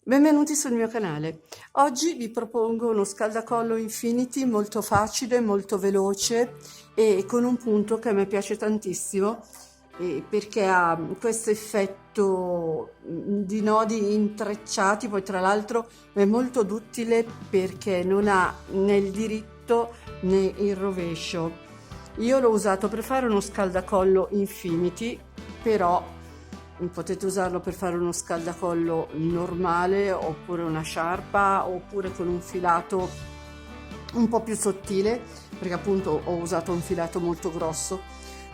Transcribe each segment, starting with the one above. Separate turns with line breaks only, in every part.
Benvenuti sul mio canale. Oggi vi propongo uno scaldacollo Infinity molto facile, molto veloce e con un punto che a me piace tantissimo perché ha questo effetto di nodi intrecciati, poi tra l'altro è molto duttile perché non ha né il diritto né il rovescio. Io l'ho usato per fare uno scaldacollo Infinity, però potete usarlo per fare uno scaldacollo normale oppure una sciarpa oppure con un filato un po' più sottile, perché appunto ho usato un filato molto grosso.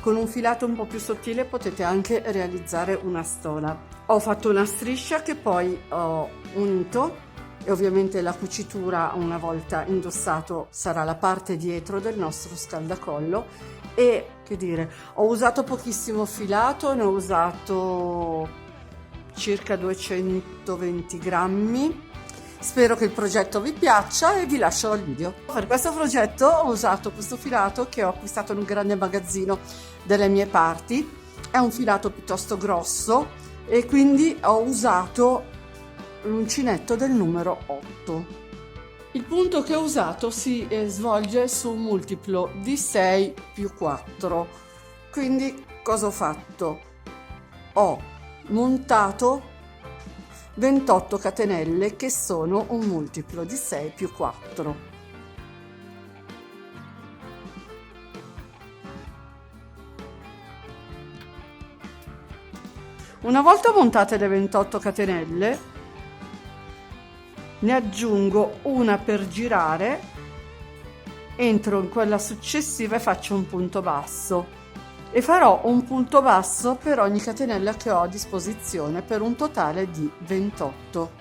Con un filato un po' più sottile potete anche realizzare una stola. Ho fatto una striscia che poi ho unito e ovviamente la cucitura, una volta indossato, sarà la parte dietro del nostro scaldacollo. E che dire, ho usato pochissimo filato, ne ho usato circa 220 grammi. Spero che il progetto vi piaccia e vi lascio al video. Per questo progetto ho usato questo filato che ho acquistato in un grande magazzino delle mie parti. È un filato piuttosto grosso e quindi ho usato l'uncinetto del numero 8. Il punto che ho usato si svolge su un multiplo di 6 più 4. Quindi cosa ho fatto? Ho montato 28 catenelle che sono un multiplo di 6 più 4. Una volta montate le 28 catenelle, ne aggiungo una per girare, entro in quella successiva e faccio un punto basso e farò un punto basso per ogni catenella che ho a disposizione per un totale di 28.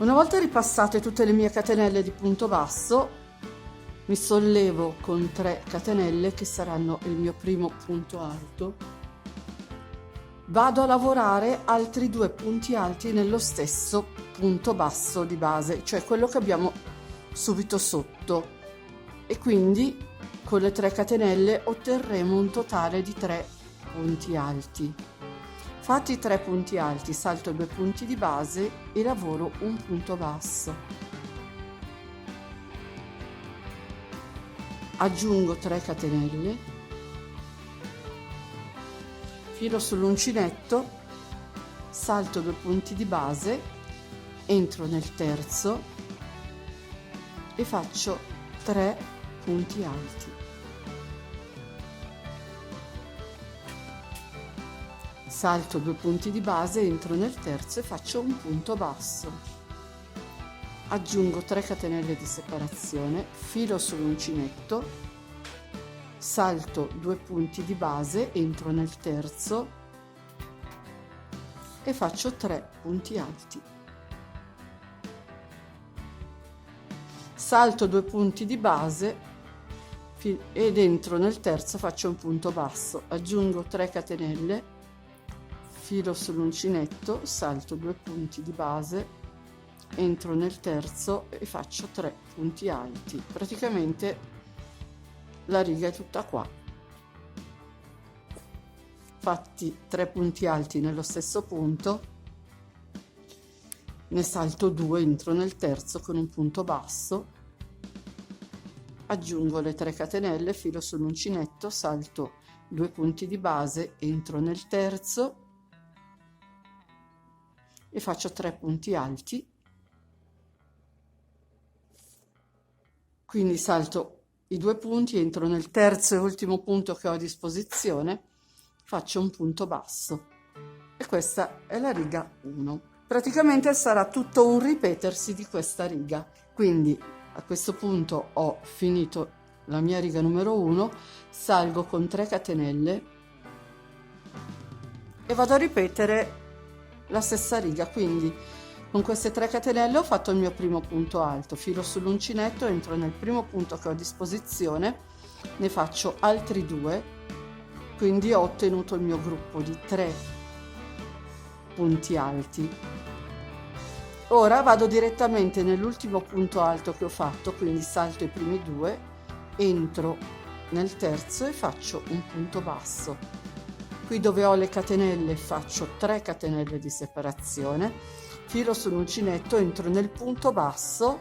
Una volta ripassate tutte le mie catenelle di punto basso, mi sollevo con 3 catenelle che saranno il mio primo punto alto. Vado a lavorare altri 2 punti alti nello stesso punto basso di base, cioè quello che abbiamo subito sotto, e quindi con le 3 catenelle otterremo un totale di 3 punti alti. Fatti i 3 punti alti, salto 2 punti di base e lavoro un punto basso. Aggiungo 3 catenelle, filo sull'uncinetto, salto 2 punti di base, entro nel terzo e faccio 3 punti alti. Salto 2 punti di base, entro nel terzo e faccio un punto basso. Aggiungo 3 catenelle di separazione, filo sull'uncinetto, salto 2 punti di base, entro nel terzo e faccio 3 punti alti. Salto 2 punti di base ed entro nel terzo faccio un punto basso. Aggiungo 3 catenelle, filo sull'uncinetto, salto 2 punti di base, entro nel terzo e faccio 3 punti alti. Praticamente la riga è tutta qua. Fatti 3 punti alti nello stesso punto, ne salto 2, entro nel terzo con un punto basso, aggiungo le 3 catenelle, filo sull'uncinetto, salto 2 punti di base, entro nel terzo e faccio 3 punti alti. Quindi salto i 2 punti, entro nel terzo e ultimo punto che ho a disposizione, faccio un punto basso e questa è la riga 1. Praticamente sarà tutto un ripetersi di questa riga, quindi A questo punto ho finito la mia riga numero 1, salgo con 3 catenelle e vado a ripetere la stessa riga, quindi con queste 3 catenelle ho fatto il mio primo punto alto, filo sull'uncinetto, entro nel primo punto che ho a disposizione, ne faccio altri 2, quindi ho ottenuto il mio gruppo di 3 punti alti. Ora vado direttamente nell'ultimo punto alto che ho fatto, quindi salto i primi 2, entro nel terzo e faccio un punto basso. Qui dove ho le catenelle faccio 3 catenelle di separazione, filo sull'uncinetto, entro nel punto basso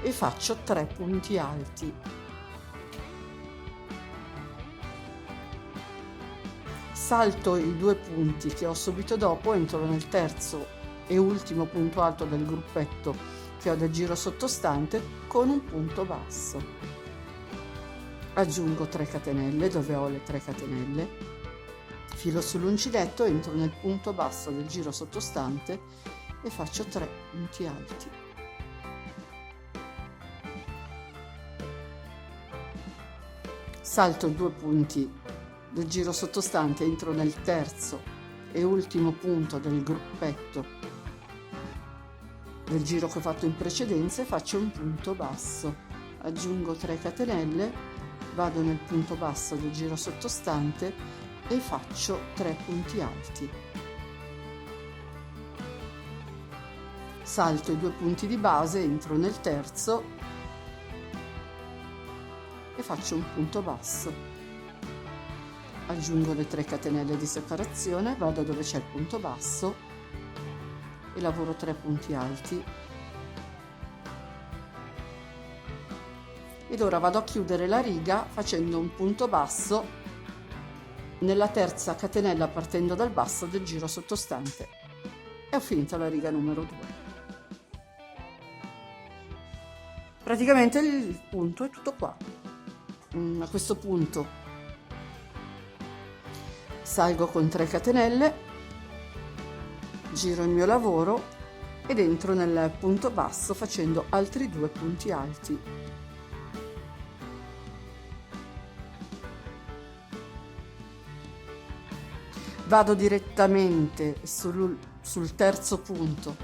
e faccio 3 punti alti. Salto i 2 punti che ho subito dopo, entro nel terzo e ultimo punto alto del gruppetto che ho del giro sottostante con un punto basso. Aggiungo 3 catenelle dove ho le 3 catenelle, filo sull'uncinetto, entro nel punto basso del giro sottostante e faccio 3 punti alti. Salto i 2 punti del giro sottostante, entro nel terzo e ultimo punto del gruppetto del giro che ho fatto in precedenza e faccio un punto basso. Aggiungo 3 catenelle, vado nel punto basso del giro sottostante e faccio 3 punti alti. Salto i 2 punti di base, entro nel terzo e faccio un punto basso. Aggiungo le 3 catenelle di separazione, vado dove c'è il punto basso e lavoro 3 punti alti. Ed ora vado a chiudere la riga facendo un punto basso nella terza catenella partendo dal basso del giro sottostante e ho finito la riga numero 2. Praticamente il punto è tutto qua. A questo punto salgo con 3 catenelle, giro il mio lavoro ed entro nel punto basso facendo altri 2 punti alti. Vado direttamente sul terzo punto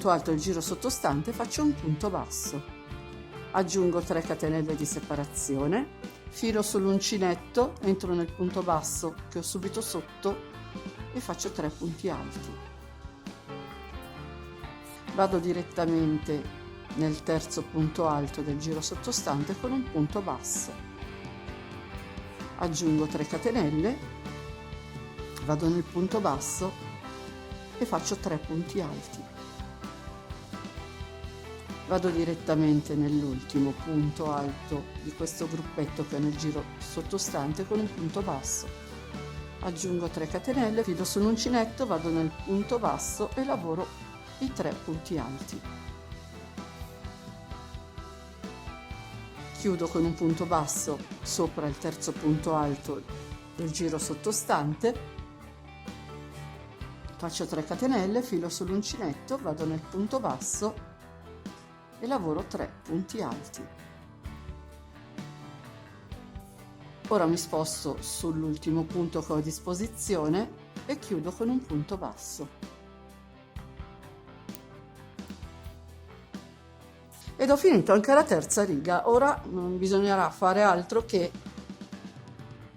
alto del giro sottostante, faccio un punto basso, aggiungo 3 catenelle di separazione, filo sull'uncinetto, entro nel punto basso che ho subito sotto e faccio 3 punti alti. Vado direttamente nel terzo punto alto del giro sottostante con un punto basso, aggiungo 3 catenelle, vado nel punto basso e faccio 3 punti alti. Vado direttamente nell'ultimo punto alto di questo gruppetto che è nel giro sottostante con un punto basso, aggiungo 3 catenelle, filo sull'uncinetto, vado nel punto basso e lavoro i 3 punti alti. Chiudo con un punto basso sopra il terzo punto alto del giro sottostante, faccio 3 catenelle, filo sull'uncinetto, vado nel punto basso e lavoro 3 punti alti. Ora mi sposto sull'ultimo punto che ho a disposizione e chiudo con un punto basso. Ed ho finito anche la terza riga. Ora non bisognerà fare altro che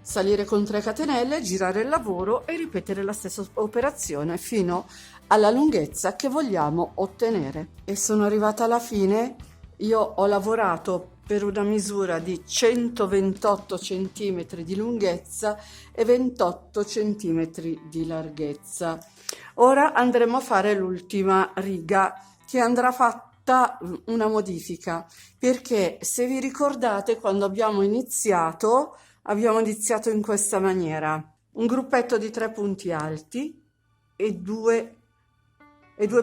salire con 3 catenelle, girare il lavoro e ripetere la stessa operazione fino alla lunghezza che vogliamo ottenere. E sono arrivata alla fine. Io ho lavorato per una misura di 128 cm di lunghezza e 28 cm di larghezza. Ora andremo a fare l'ultima riga, che andrà fatta una modifica, perché se vi ricordate quando abbiamo iniziato in questa maniera: un gruppetto di 3 punti alti e due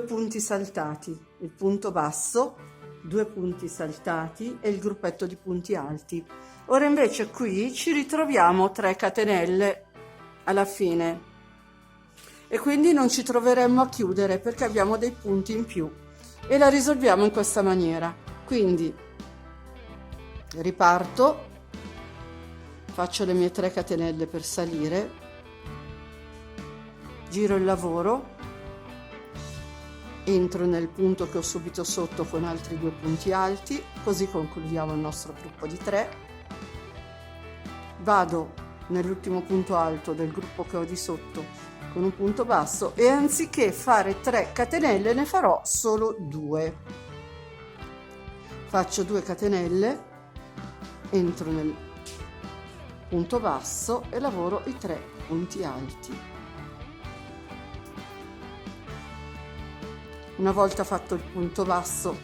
punti saltati, il punto basso, 2 punti saltati e il gruppetto di punti alti. Ora invece qui ci ritroviamo 3 catenelle alla fine e quindi non ci troveremmo a chiudere perché abbiamo dei punti in più. e la risolviamo in questa maniera. Quindi riparto, faccio le mie 3 catenelle per salire, giro il lavoro, entro nel punto che ho subito sotto con altri 2 punti alti, così concludiamo il nostro gruppo di 3. Vado nell'ultimo punto alto del gruppo che ho di sotto con un punto basso e anziché fare 3 catenelle ne farò solo 2. Faccio 2 catenelle, entro nel punto basso e lavoro i 3 punti alti. Una volta fatto il punto basso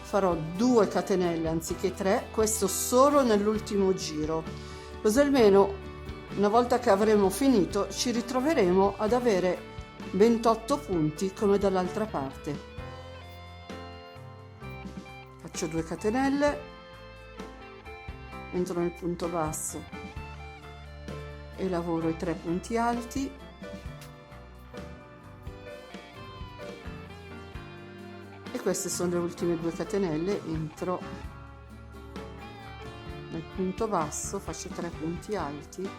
farò 2 catenelle anziché 3, questo solo nell'ultimo giro, così almeno una volta che avremo finito ci ritroveremo ad avere 28 punti come dall'altra parte. Faccio 2 catenelle, entro nel punto basso e lavoro i 3 punti alti. E queste sono le ultime 2 catenelle, entro nel punto basso, faccio 3 punti alti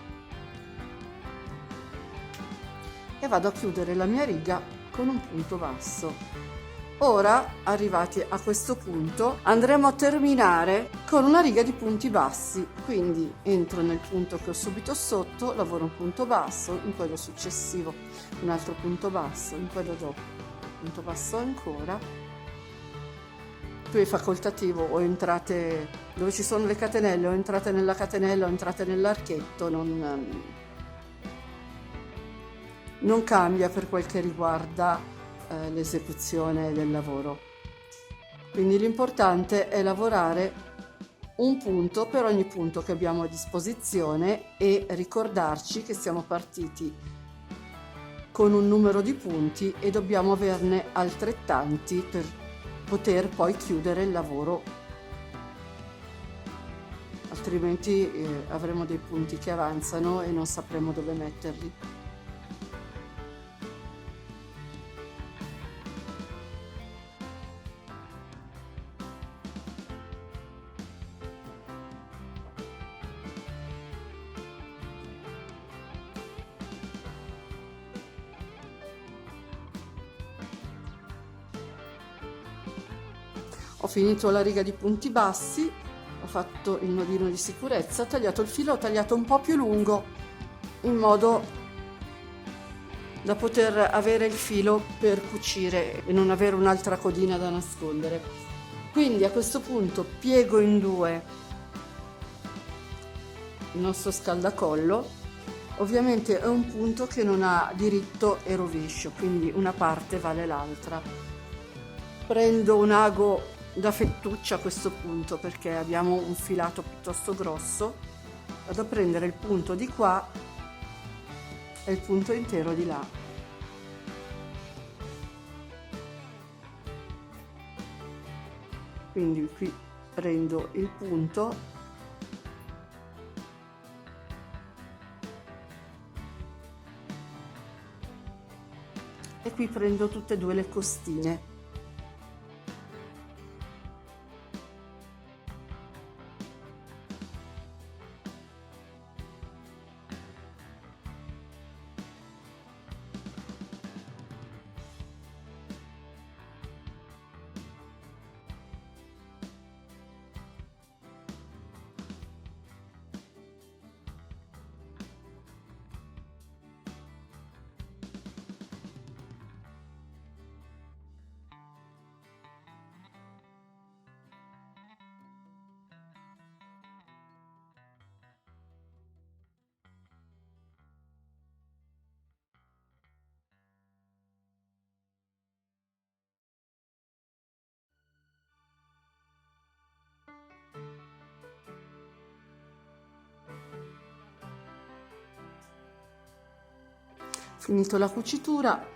e vado a chiudere la mia riga con un punto basso. Ora, arrivati a questo punto, andremo a terminare con una riga di punti bassi, quindi entro nel punto che ho subito sotto, lavoro un punto basso, in quello successivo un altro punto basso, in quello dopo punto basso ancora. Qui è facoltativo, o entrate dove ci sono le catenelle, o entrate nella catenella o entrate nell'archetto, non cambia per quel che riguarda l'esecuzione del lavoro. Quindi l'importante è lavorare un punto per ogni punto che abbiamo a disposizione e ricordarci che siamo partiti con un numero di punti e dobbiamo averne altrettanti per poter poi chiudere il lavoro, altrimenti avremo dei punti che avanzano e non sapremo dove metterli. Ho finito la riga di punti bassi, ho fatto il nodino di sicurezza, ho tagliato il filo, ho tagliato un po' più lungo in modo da poter avere il filo per cucire e non avere un'altra codina da nascondere. Quindi a questo punto piego in 2 il nostro scaldacollo. Ovviamente è un punto che non ha diritto e rovescio, quindi una parte vale l'altra. Prendo un ago da fettuccia a questo punto perché abbiamo un filato piuttosto grosso, vado a prendere il punto di qua e il punto intero di là. Quindi qui prendo il punto e qui prendo tutte e 2 le costine. Finito la cucitura,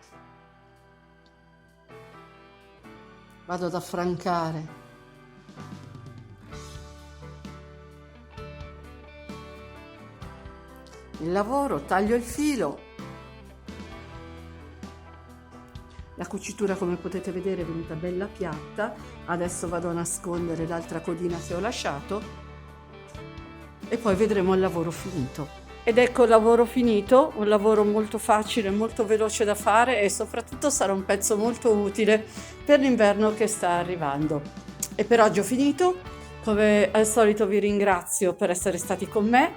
vado ad affrancare il lavoro, taglio il filo, La cucitura, come potete vedere, è venuta bella piatta. Adesso vado a nascondere l'altra codina che ho lasciato e poi vedremo il lavoro finito. Ed ecco il lavoro finito, un lavoro molto facile, molto veloce da fare e soprattutto sarà un pezzo molto utile per l'inverno che sta arrivando. E per oggi ho finito. Come al solito vi ringrazio per essere stati con me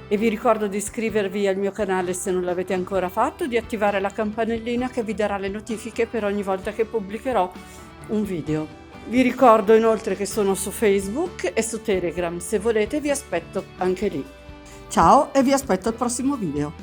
e vi ricordo di iscrivervi al mio canale se non l'avete ancora fatto, di attivare la campanellina che vi darà le notifiche per ogni volta che pubblicherò un video. Vi ricordo inoltre che sono su Facebook e su Telegram, se volete vi aspetto anche lì. Ciao e vi aspetto al prossimo video.